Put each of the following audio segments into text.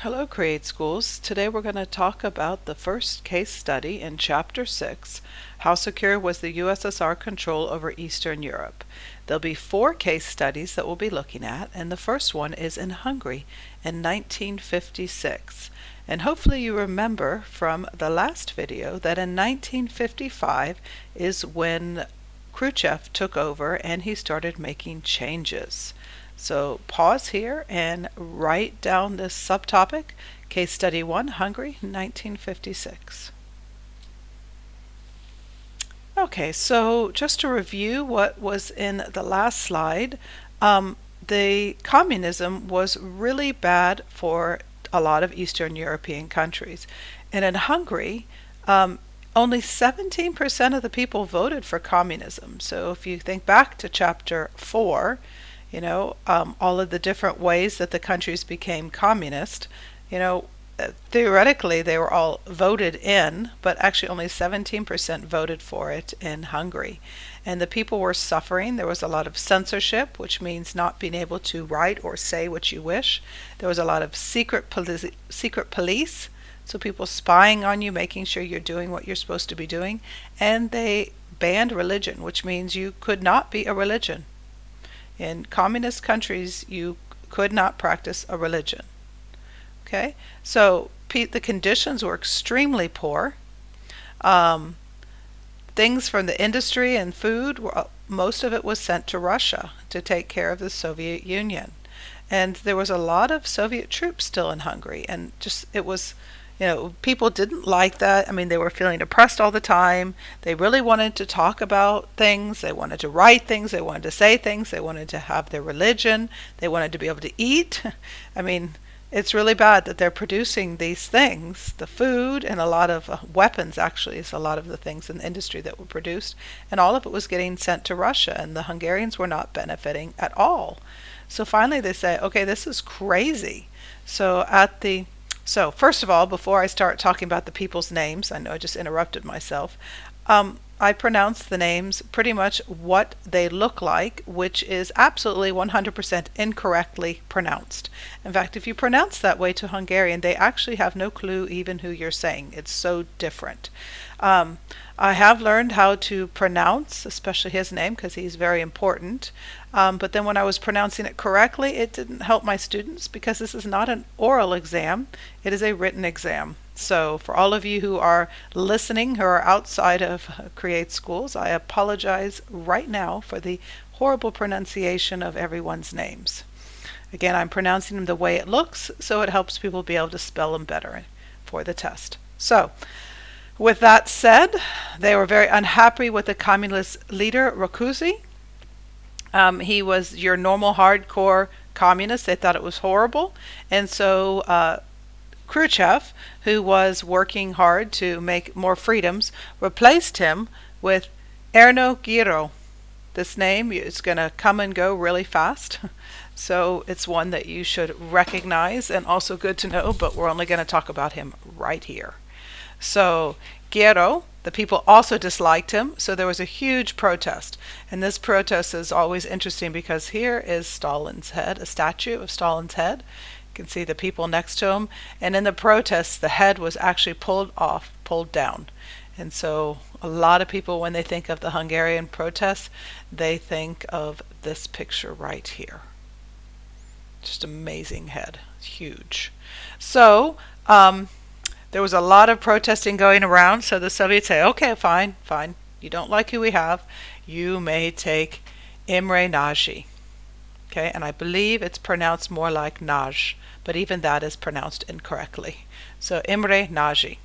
Hello, Create Schools. Today we're going to talk about the first case study in Chapter 6, How Secure Was the USSR Control over Eastern Europe. There'll be 4 case studies that we'll be looking at, and the first one is in Hungary in 1956. And hopefully you remember from the last video that in 1955 is when Khrushchev took over and he started making changes. So pause here and write down this subtopic, Case Study 1, Hungary, 1956. Okay, so just to review what was in the last slide, the communism was really bad for a lot of Eastern European countries. And in Hungary, only 17% of the people voted for communism. So if you think back to Chapter 4, all of the different ways that the countries became communist, theoretically they were all voted in, but actually only 17% voted for it in Hungary. And the people were suffering. There was a lot of censorship, which means not being able to write or say what you wish. There was a lot of secret police, so people spying on you, making sure you're doing what you're supposed to be doing. And they banned religion, which means you could not be a religion. In communist countries, you could not practice a religion. Okay, so the conditions were extremely poor. Things from the industry and food, most of it was sent to Russia to take care of the Soviet Union. And there was a lot of Soviet troops still in Hungary, and people didn't like that. I mean, they were feeling oppressed all the time. They really wanted to talk about things. They wanted to write things. They wanted to say things. They wanted to have their religion. They wanted to be able to eat. I mean, it's really bad that they're producing these things, the food and a lot of weapons, actually, is a lot of the things in the industry that were produced. And all of it was getting sent to Russia, and the Hungarians were not benefiting at all. So finally they say, okay, this is crazy. So first of all, before I start talking about the people's names, I know I just interrupted myself, I pronounce the names pretty much what they look like, which is absolutely 100% incorrectly pronounced. In fact, if you pronounce that way to Hungarian, they actually have no clue even who you're saying. It's so different. I have learned how to pronounce, especially his name, because he's very important. But then when I was pronouncing it correctly, it didn't help my students because this is not an oral exam. It is a written exam. So for all of you who are listening, who are outside of Create Schools, I apologize right now for the horrible pronunciation of everyone's names. Again, I'm pronouncing them the way it looks, so it helps people be able to spell them better for the test. So, with that said, they were very unhappy with the communist leader, Rákosi. He was your normal hardcore communist. They thought it was horrible. And so Khrushchev, who was working hard to make more freedoms, replaced him with Erno Giro. This name is going to come and go really fast. So it's one that you should recognize and also good to know, but we're only going to talk about him right here. So Gero, the people also disliked him, so there was a huge protest. And this protest is always interesting because here is Stalin's head, a statue of Stalin's head. You can see the people next to him. And in the protests, the head was actually pulled down. And so a lot of people, when they think of the Hungarian protests, they think of this picture right here. Just amazing head, huge. So there was a lot of protesting going around, so the Soviets say, okay, fine, you don't like who we have, you may take Imre Nagy. Okay, and I believe it's pronounced more like Nagy, but even that is pronounced incorrectly. So Imre Nagy,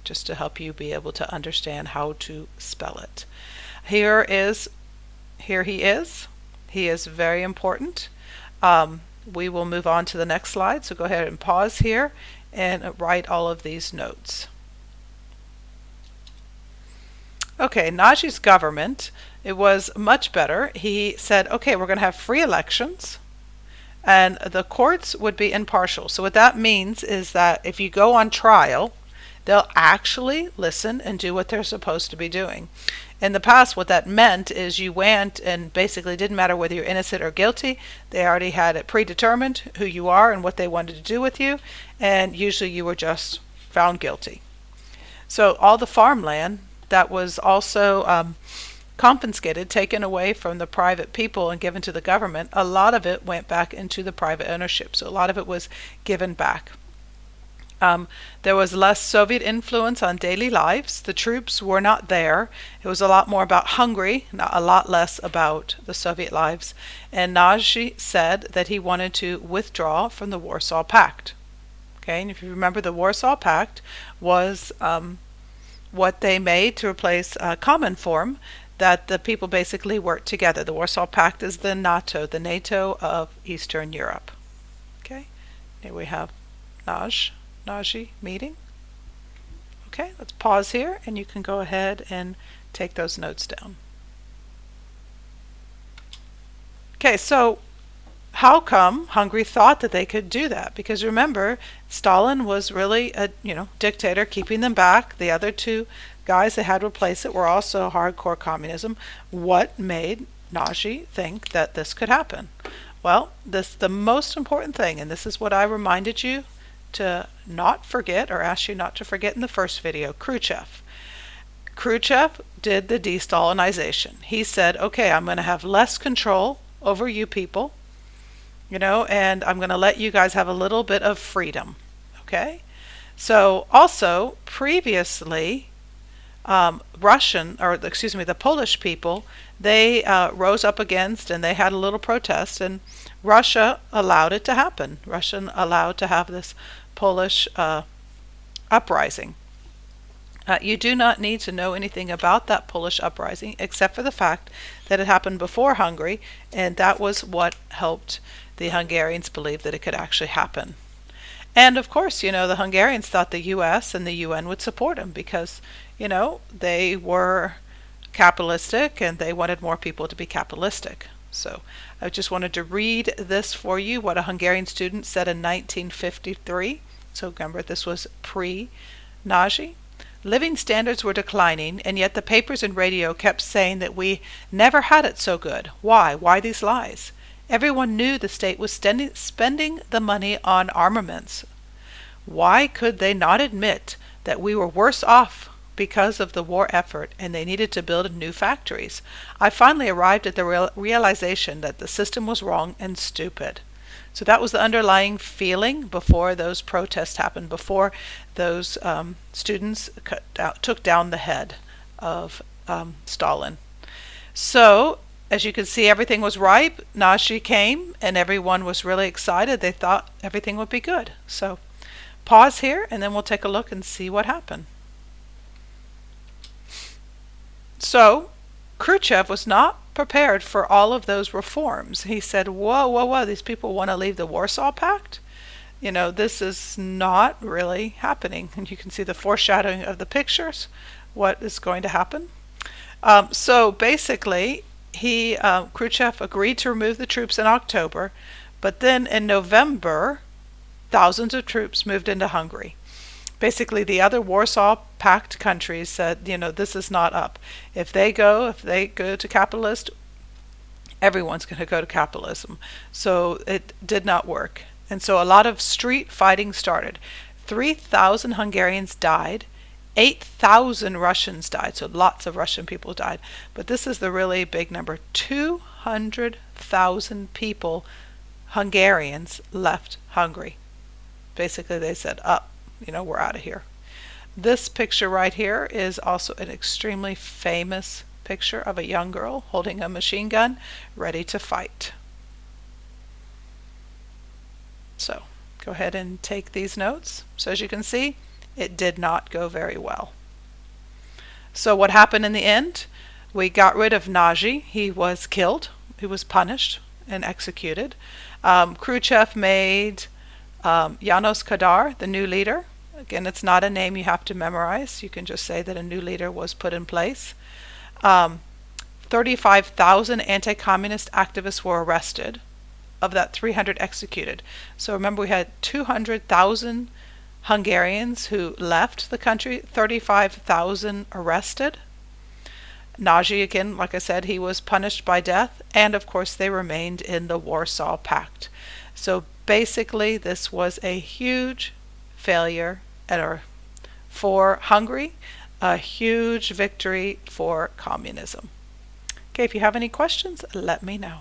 just to help you be able to understand how to spell it. Here he is. He is very important. We will move on to the next slide, so go ahead and pause here and write all of these notes. Okay, Nagy's government, it was much better. He said, okay, we're going to have free elections, and the courts would be impartial. So what that means is that if you go on trial, they'll actually listen and do what they're supposed to be doing. In the past, what that meant is you went and basically didn't matter whether you're innocent or guilty. They already had it predetermined who you are and what they wanted to do with you, and usually you were just found guilty. So all the farmland that was also confiscated, taken away from the private people and given to the government, a lot of it went back into the private ownership. So a lot of it was given back. There was less Soviet influence on daily lives. The troops were not there. It was a lot more about Hungary, not a lot less about the Soviet lives. And Nagy said that he wanted to withdraw from the Warsaw Pact. Okay, and if you remember, the Warsaw Pact was what they made to replace common form, that the people basically worked together. The Warsaw Pact is the NATO of Eastern Europe. Okay, here we have Nagy meeting. Okay, let's pause here and you can go ahead and take those notes down. Okay, so how come Hungary thought that they could do that? Because remember, Stalin was really a dictator, keeping them back. The other two guys that had replaced it were also hardcore communism. What made Nagy think that this could happen? Well, the most important thing, and this is what I reminded you to not forget, or asked you not to forget in the first video, Khrushchev. Khrushchev did the de-Stalinization. He said, okay, I'm going to have less control over you people, and I'm going to let you guys have a little bit of freedom. Okay? So also, previously, the Polish people, they rose up against, and they had a little protest, and Russia allowed it to happen. Russia allowed to have this Polish uprising. You do not need to know anything about that Polish uprising except for the fact that it happened before Hungary, and that was what helped the Hungarians believe that it could actually happen. And of course, the Hungarians thought the U.S. and the UN would support them because, they were capitalistic and they wanted more people to be capitalistic. So I just wanted to read this for you, what a Hungarian student said in 1953. So remember, this was pre-Nagy. Living standards were declining, and yet the papers and radio kept saying that we never had it so good. Why? Why these lies? Everyone knew the state was spending the money on armaments. Why could they not admit that we were worse off because of the war effort and they needed to build new factories? I finally arrived at the realization that the system was wrong and stupid. So that was the underlying feeling before those protests happened, before those students took down the head of Stalin. So, as you can see, everything was ripe. Nagy came, and everyone was really excited. They thought everything would be good. So, pause here, and then we'll take a look and see what happened. So, Khrushchev was not prepared for all of those reforms. He said, whoa, these people want to leave the Warsaw Pact? This is not really happening. And you can see the foreshadowing of the pictures, what is going to happen. So basically, Khrushchev agreed to remove the troops in October, but then in November, thousands of troops moved into Hungary. Basically, the other Warsaw Pact countries said, this is not up. If they go to capitalist, everyone's going to go to capitalism. So it did not work. And so a lot of street fighting started. 3,000 Hungarians died. 8,000 Russians died. So lots of Russian people died. But this is the really big number. 200,000 people, Hungarians, left Hungary. Basically, they said, we're out of here. This picture right here is also an extremely famous picture of a young girl holding a machine gun ready to fight. So go ahead and take these notes. So as you can see, it did not go very well. So what happened in the end? We got rid of Nagy. He was killed. He was punished and executed. Khrushchev made János Kadar the new leader. Again, it's not a name you have to memorize. You can just say that a new leader was put in place. 35,000 anti-communist activists were arrested. Of that, 300 executed. So remember, we had 200,000 Hungarians who left the country, 35,000 arrested. Nagy, again, like I said, he was punished by death, and of course they remained in the Warsaw Pact. So basically, this was a huge failure for Hungary, a huge victory for communism. Okay, if you have any questions, let me know.